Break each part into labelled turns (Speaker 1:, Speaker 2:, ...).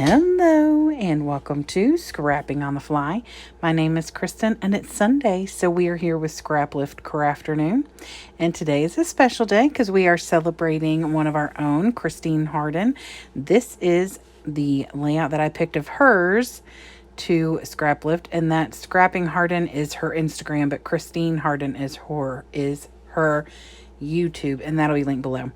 Speaker 1: Hello and welcome to Scrapping on the Fly. My name is Kristen and it's Sunday, so we are here with Scraplift Crafternoon. And today is a special day because we are celebrating one of our own, Kristen Harden. This is the layout that I picked of hers to Scraplift, and that ScrappingHarden is her Instagram, but Kristen Harden is her YouTube, and that'll be linked below.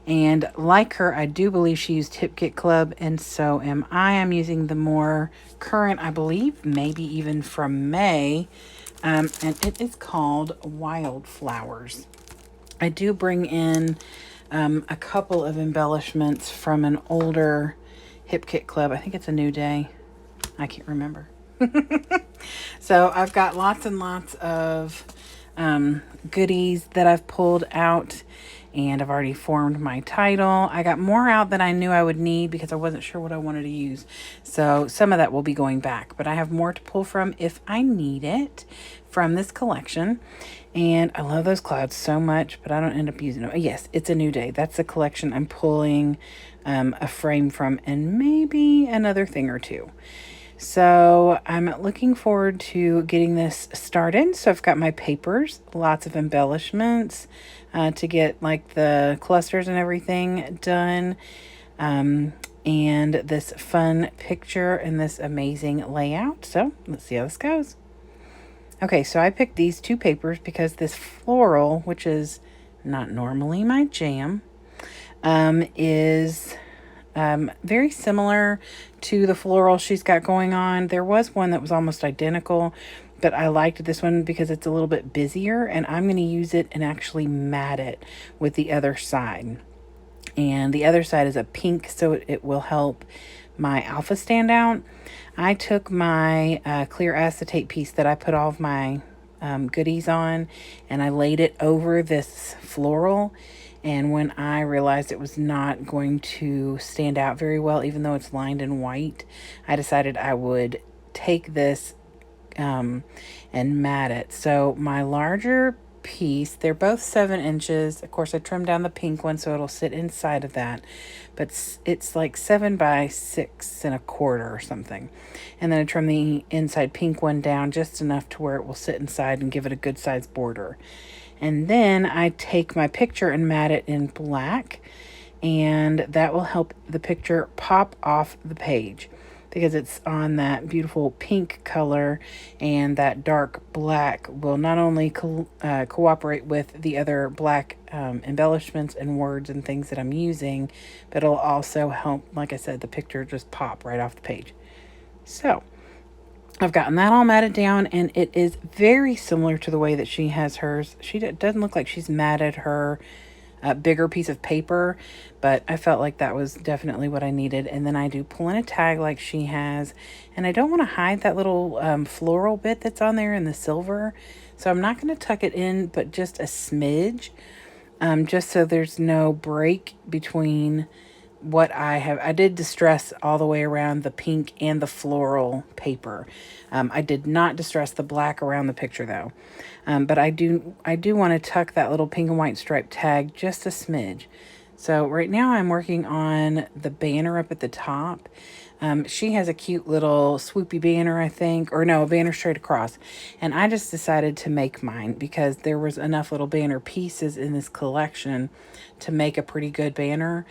Speaker 1: And like her, I do believe she used Hip Kit Club, and so am I. I'm using the more current, I believe, maybe even from May, and it is called Wildflowers. I do bring in a couple of embellishments from an older Hip Kit Club. I think it's a New Day. I can't remember. So I've got lots and lots of goodies that I've pulled out, and I've already formed my title. I got more out than I knew I would need because I wasn't sure what I wanted to use. So some of that will be going back, but I have more to pull from if I need it from this collection. And I love those clouds so much, but I don't end up using them. Yes, it's a New Day. That's the collection I'm pulling a frame from, and maybe another thing or two. So I'm looking forward to getting this started. So I've got my papers, lots of embellishments to get like the clusters and everything done. And this fun picture and this amazing layout. So let's see how this goes. Okay, so I picked these two papers because this floral, which is not normally my jam, is very similar to the floral she's got going on. There was one that was almost identical, but I liked this one because it's a little bit busier, and I'm going to use it and actually mat it with the other side. And the other side is a pink, so it will help my alpha stand out. I took my clear acetate piece that I put all of my goodies on, and I laid it over this floral. And when I realized it was not going to stand out very well, even though it's lined in white, I decided I would take this and mat it. So my larger piece, they're both 7 inches. Of course, I trimmed down the pink one so it'll sit inside of that. But it's like 7 by 6.25 or something. And then I trim the inside pink one down just enough to where it will sit inside and give it a good size border. And then I take my picture and mat it in black, and that will help the picture pop off the page because it's on that beautiful pink color, and that dark black will not only cooperate with the other black embellishments and words and things that I'm using, but it'll also help, like I said, the picture just pop right off the page. So I've gotten that all matted down, and it is very similar to the way that she has hers. She doesn't look like she's matted her bigger piece of paper, but I felt like that was definitely what I needed. And then I do pull in a tag like she has, and I don't want to hide that little floral bit that's on there in the silver, so I'm not going to tuck it in, but just a smidge, just so there's no break between what I have. I did distress all the way around the pink and the floral paper. I did not distress the black around the picture though. But I do want to tuck that little pink and white stripe tag just a smidge. So right now I'm working on the banner up at the top. She has a cute little swoopy banner, I think, or no, a banner straight across. And I just decided to make mine because there was enough little banner pieces in this collection to make a pretty good banner.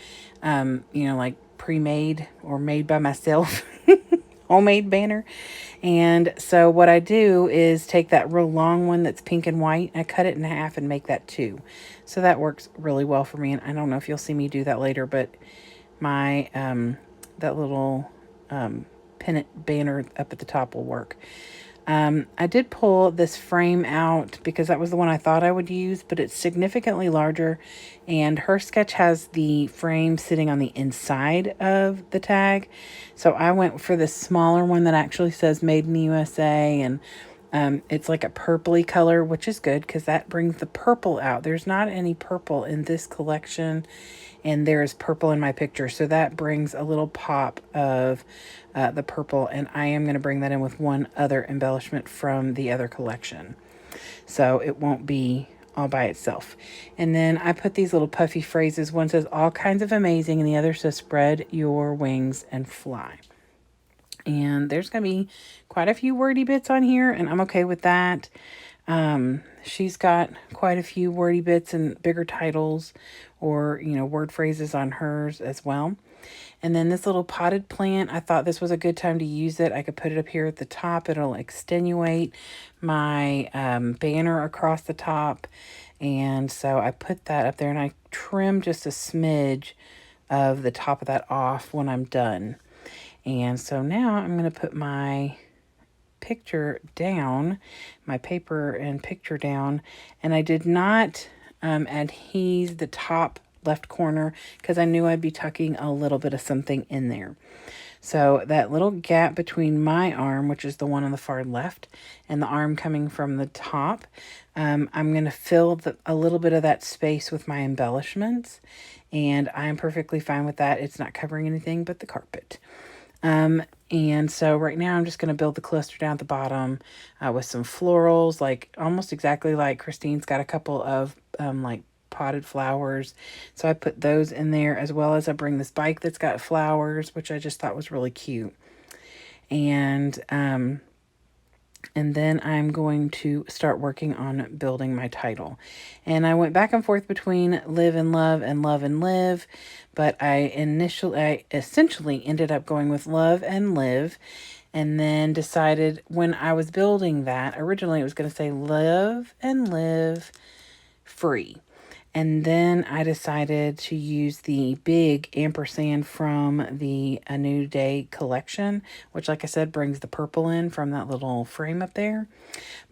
Speaker 1: Like pre-made or made by myself, homemade banner. And so what I do is take that real long one that's pink and white, and I cut it in half and make that 2. So that works really well for me. And I don't know if you'll see me do that later, but my, that little pennant banner up at the top will work. I did pull this frame out because that was the one I thought I would use, but it's significantly larger, and her sketch has the frame sitting on the inside of the tag. So I went for the smaller one that actually says Made in the USA, and it's like a purpley color, which is good because that brings the purple out. There's not any purple in this collection, and there is purple in my picture, so that brings a little pop of the purple, and I am going to bring that in with one other embellishment from the other collection, so it won't be all by itself. And then I put these little puffy phrases. One says all kinds of amazing and the other says spread your wings and fly. And there's going to be quite a few wordy bits on here, and I'm okay with that. She's got quite a few wordy bits and bigger titles or, word phrases on hers as well. And then this little potted plant, I thought this was a good time to use it. I could put it up here at the top. It'll extenuate my banner across the top. And so I put that up there, and I trimmed just a smidge of the top of that off when I'm done. And so now I'm going to put my picture down, my paper and picture down, and I did not adhese the top left corner because I knew I'd be tucking a little bit of something in there. So that little gap between my arm, which is the one on the far left, and the arm coming from the top, I'm going to fill a little bit of that space with my embellishments, and I'm perfectly fine with that. It's not covering anything but the carpet. And so right now I'm just going to build the cluster down at the bottom with some florals, like almost exactly like Christine's got a couple of like potted flowers. So I put those in there, as well as I bring this bike that's got flowers, which I just thought was really cute. And then I'm going to start working on building my title. And I went back and forth between live and love and love and live, but I essentially ended up going with love and live, and then decided when I was building that, originally it was going to say live and live free. And then I decided to use the big ampersand from the A New Day collection, which, like I said, brings the purple in from that little frame up there.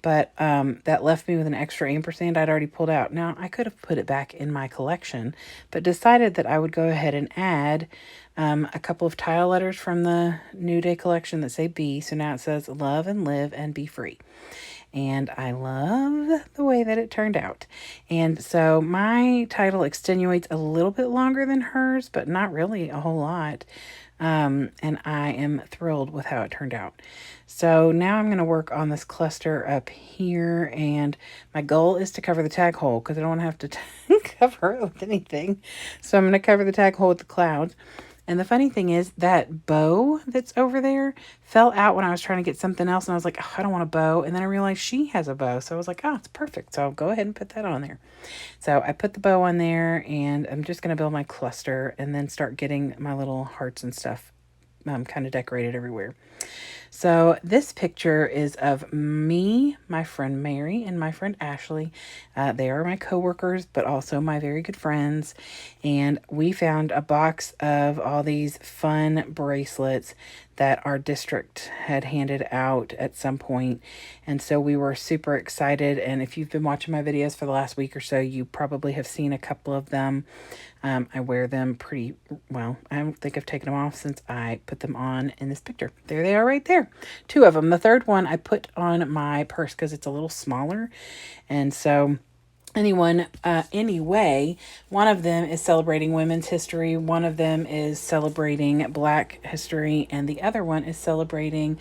Speaker 1: But that left me with an extra ampersand I'd already pulled out. Now, I could have put it back in my collection, but decided that I would go ahead and add a couple of tile letters from the New Day collection that say be. So now it says love and live and be free. And I love the way that it turned out. And so my title extenuates a little bit longer than hers, but not really a whole lot. And I am thrilled with how it turned out. So now I'm going to work on this cluster up here. And my goal is to cover the tag hole because I don't want to have to cover it with anything. So I'm going to cover the tag hole with the clouds. And the funny thing is that bow that's over there fell out when I was trying to get something else. And I was like, oh, I don't want a bow. And then I realized she has a bow. So I was like, oh, it's perfect. So I'll go ahead and put that on there. So I put the bow on there, and I'm just going to build my cluster and then start getting my little hearts and stuff kind of decorated everywhere. So this picture is of me, my friend Mary, and my friend Ashley. They are my coworkers, but also my very good friends. And we found a box of all these fun bracelets that our district had handed out at some point. And so we were super excited. And if you've been watching my videos for the last week or so, you probably have seen a couple of them. I wear them pretty well. I don't think I've taken them off since I put them on in this picture. There they are right there. Two of them. The third one I put on my purse because it's a little smaller. And so anyway, one of them is celebrating women's history. One of them is celebrating Black history. And the other one is celebrating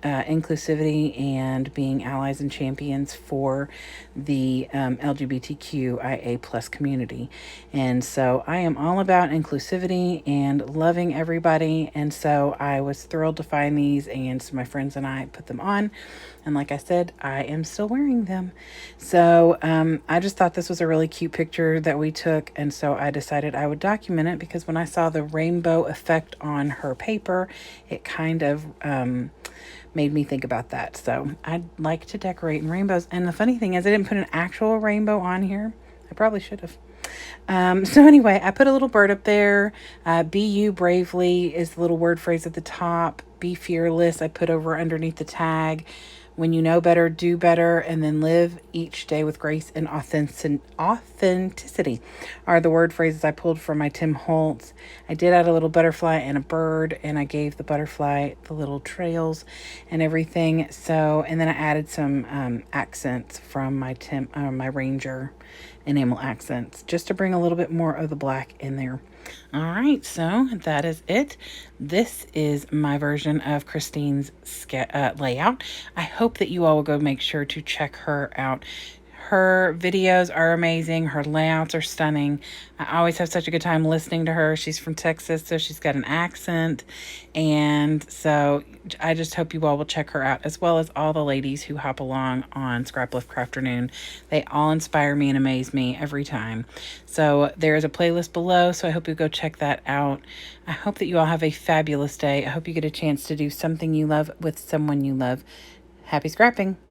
Speaker 1: inclusivity and being allies and champions for the LGBTQIA plus community. And so I am all about inclusivity and loving everybody. And so I was thrilled to find these, and so my friends and I put them on. And like I said, I am still wearing them. So I just thought this was a really cute picture that we took. And so I decided I would document it because when I saw the rainbow effect on her paper, it kind of made me think about that. So I'd like to decorate in rainbows. And the funny thing is I didn't put an actual rainbow on here. I probably should have. So anyway, I put a little bird up there. Be you bravely is the little word phrase at the top. Be fearless I put over underneath the tag. When you know better, do better, and then live each day with grace and authenticity are the word phrases I pulled from my Tim Holtz. I did add a little butterfly and a bird, and I gave the butterfly the little trails and everything. So, and then I added some accents from my my Ranger enamel accents just to bring a little bit more of the black in there. All right, so that is it. This is my version of Christine's layout. I hope that you all will go make sure to check her out. Her videos are amazing. Her layouts are stunning. I always have such a good time listening to her. She's from Texas, so she's got an accent. And so I just hope you all will check her out, as well as all the ladies who hop along on Scraplift Crafternoon. They all inspire me and amaze me every time. So there is a playlist below, so I hope you go check that out. I hope that you all have a fabulous day. I hope you get a chance to do something you love with someone you love. Happy scrapping!